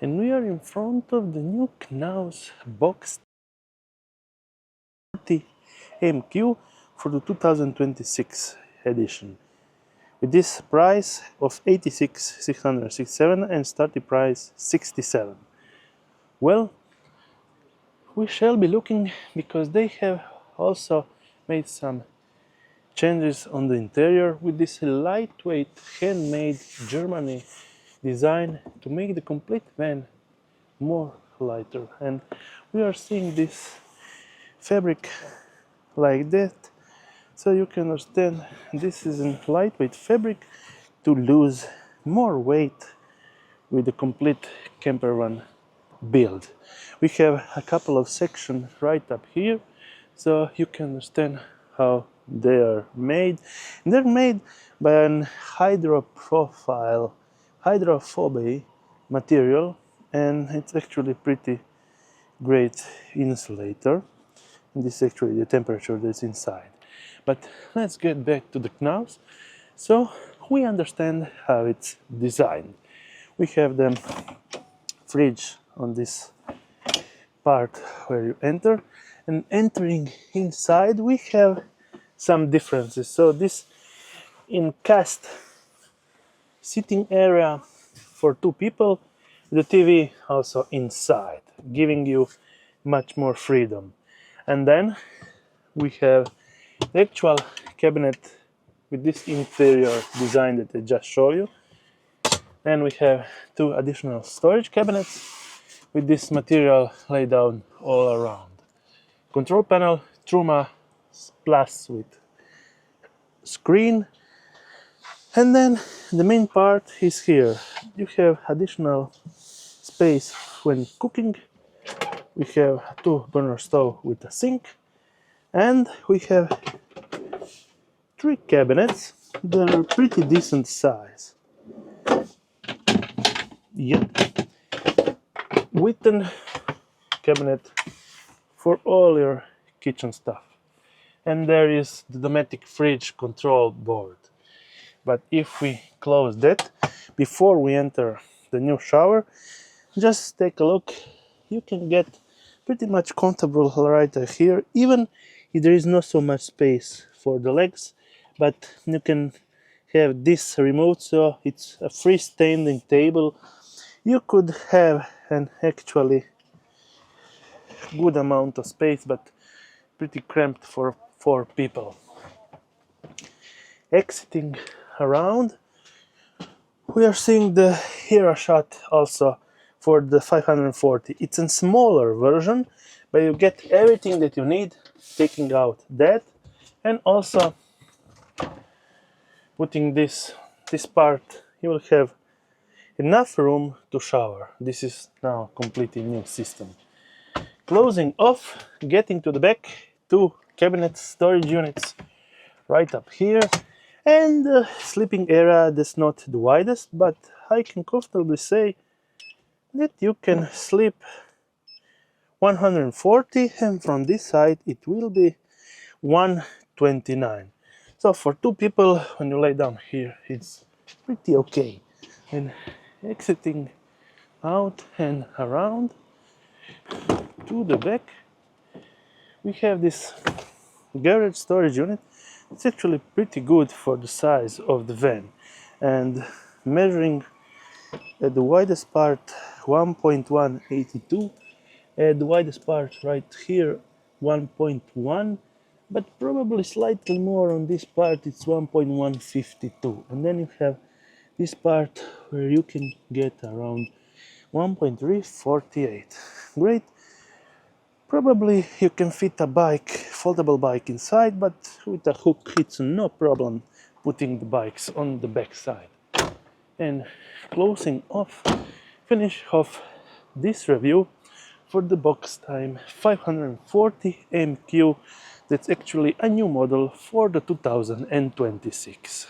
and we are in front of the new Knaus Boxtime MQ for the 2026 edition. With this price of 86,667 and starting price 67. Well, we shall be looking because they have also made some changes on the interior with this lightweight handmade Germany design to make the complete van more lighter, and we are seeing this fabric like that, so you can understand this is a lightweight fabric to lose more weight with the complete campervan build. We have a couple of sections right up here, so you can understand how they are made. And they're made by an hydrophobic material, and it's actually pretty great insulator. And this is actually the temperature that's inside. But let's get back to the Knaus, so we understand how it's designed. We have the fridge on this part where you enter, and entering inside we have some differences. So this in cast sitting area for two people, the TV also inside, giving you much more freedom. And then we have the actual cabinet with this interior design that I just showed you. And we have two additional storage cabinets with this material laid down all around. Control panel, Truma Plus with screen. And then the main part is here. You have additional space when cooking. We have a 2-burner stove with a sink. And we have 3 cabinets that are pretty decent size. Yep. With a cabinet for all your kitchen stuff. And there is the Dometic fridge control board. But if we close that, before we enter the new shower, just take a look. You can get pretty much comfortable right here, even if there is not so much space for the legs, but you can have this removed, so it's a freestanding table. You could have an actually good amount of space, but pretty cramped for 4 people. Exiting around, we are seeing the hero shot also for the 540. It's a smaller version, but you get everything that you need, taking out that, and also putting this part, you will have enough room to shower. This is now a completely new system. Closing off, getting to the back, 2 cabinet storage units right up here, and the sleeping area that's not the widest, but I can comfortably say that you can sleep 140, and from this side it will be 129. So for 2 people, when you lay down here, it's pretty okay. And exiting out and around to the back, we have this garage storage unit. It's actually pretty good for the size of the van, and measuring at the widest part 1.182, at the widest part right here 1.1, but probably slightly more on this part, it's 1.152. And then you have this part where you can get around 1.348. Great. Probably you can fit a bike, foldable bike inside, but with a hook it's no problem putting the bikes on the back side. And closing off, finish off this review for the Boxtime 540 MQ. That's actually a new model for the 2026.